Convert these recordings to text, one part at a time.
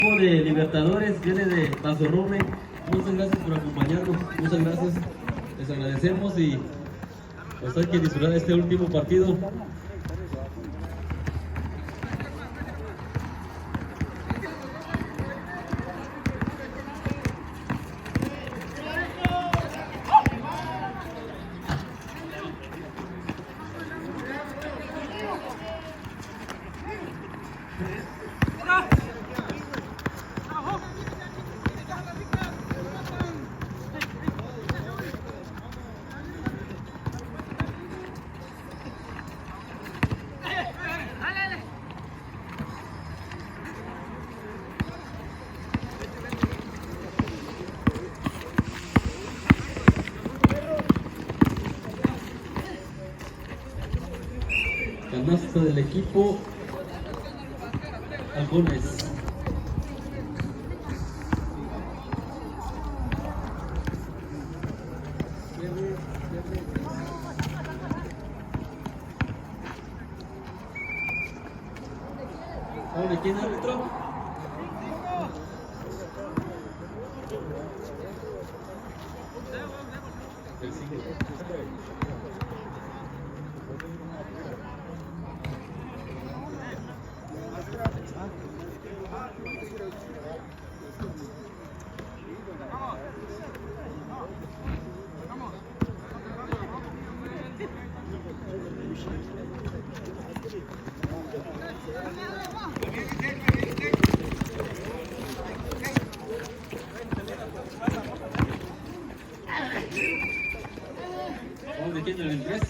De Libertadores, viene de Paso Roble. Muchas gracias por acompañarnos, muchas gracias, les agradecemos y pues hay que disfrutar este último partido. Canasta del equipo Halcones. ¿De quién, árbitro? El 5. ¿De quién? ¿El 3?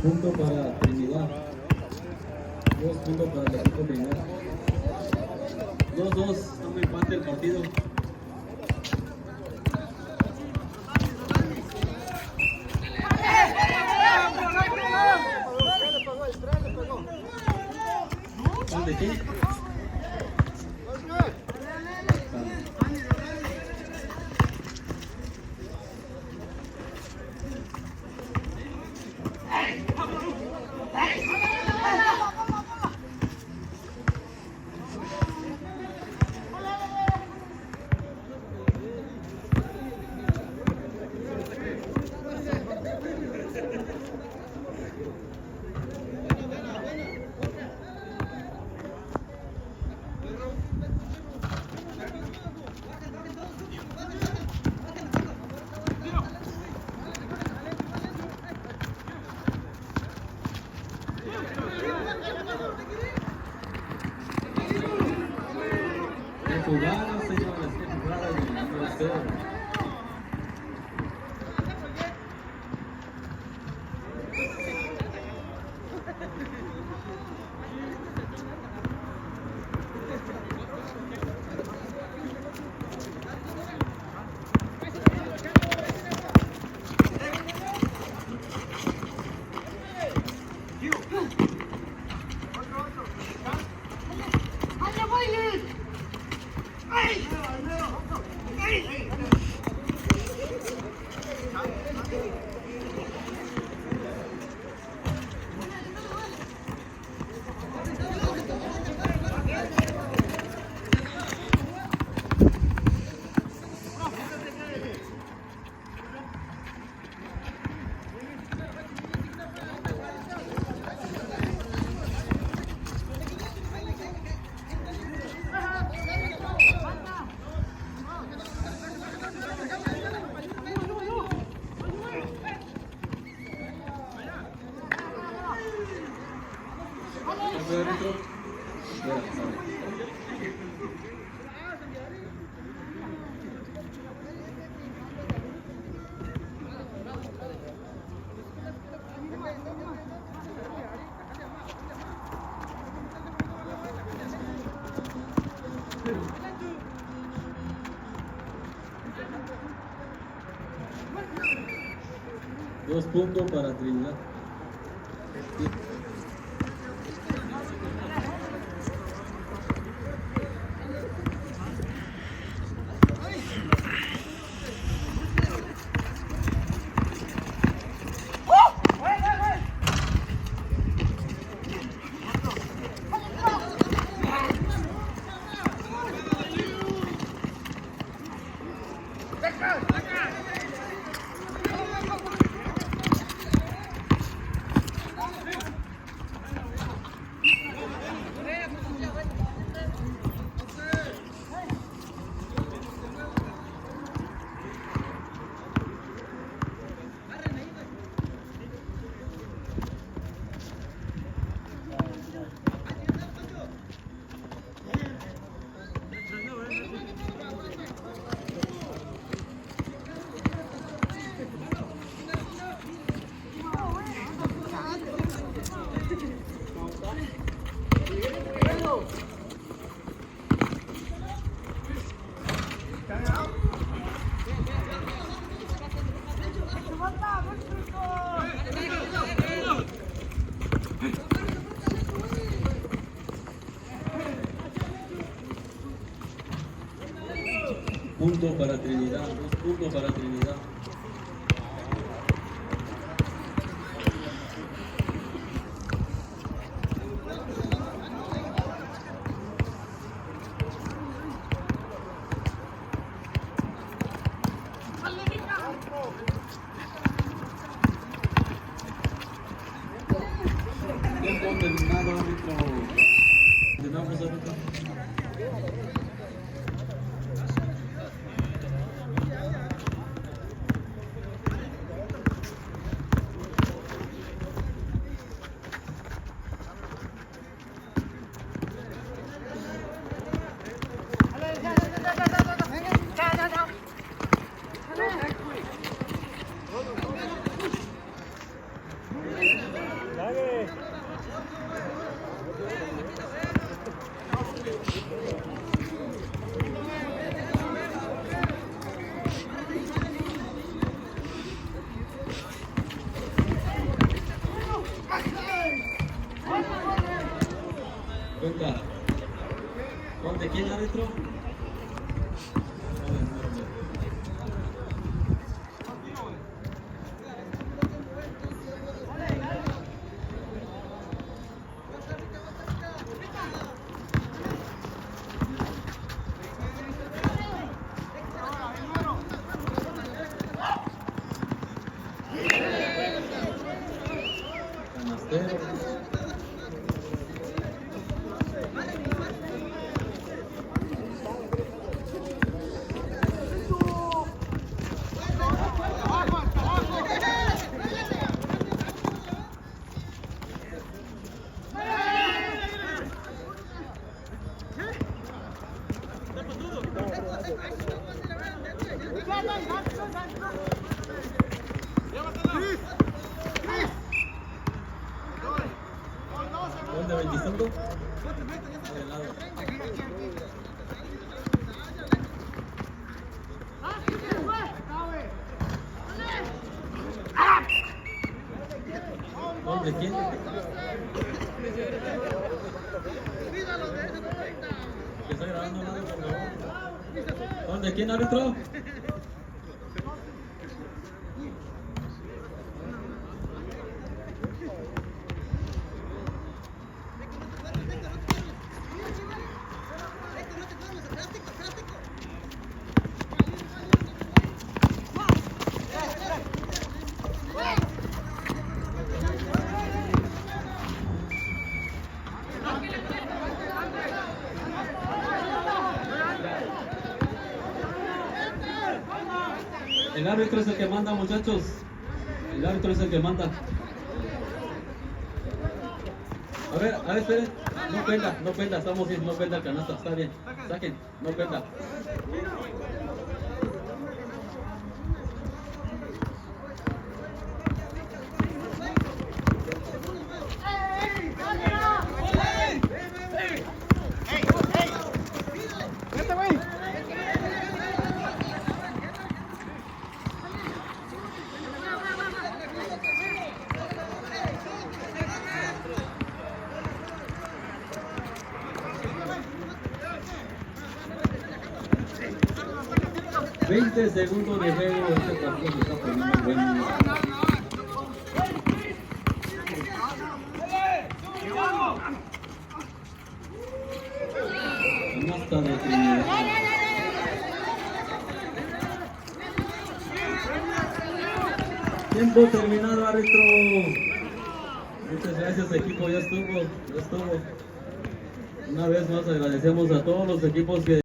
Punto para Trinidad. 2 puntos para el equipo Trinidad. 2-2, no me empate el partido. ¿De qué? Jugada, señores, jugada y no sé. Dos puntos para Trinidad. Punto para Trinidad, 2 puntos para Trinidad. Tiempo terminado, árbitro. Terminamos, árbitro. Cuenta. ¿Dónde? ¿Quién árbitro? Canastero. ¿Dónde? ¿25? Del lado. ¿Dónde? ¿Quién? Que está grabando, ¿no? Por favor. ¿Dónde? ¿Quién, árbitro? El árbitro es el que manda, muchachos. El árbitro es el que manda. A ver, esperen. No cuenta, estamos bien, no cuenta el canasta, está bien. Saquen, no cuenta. 20 segundos de juego. Este partido se está poniendo bueno. Canasta de Trinidad. Tiempo terminado, árbitro. Muchas gracias, equipo. Ya estuvo. Una vez más agradecemos a todos los equipos que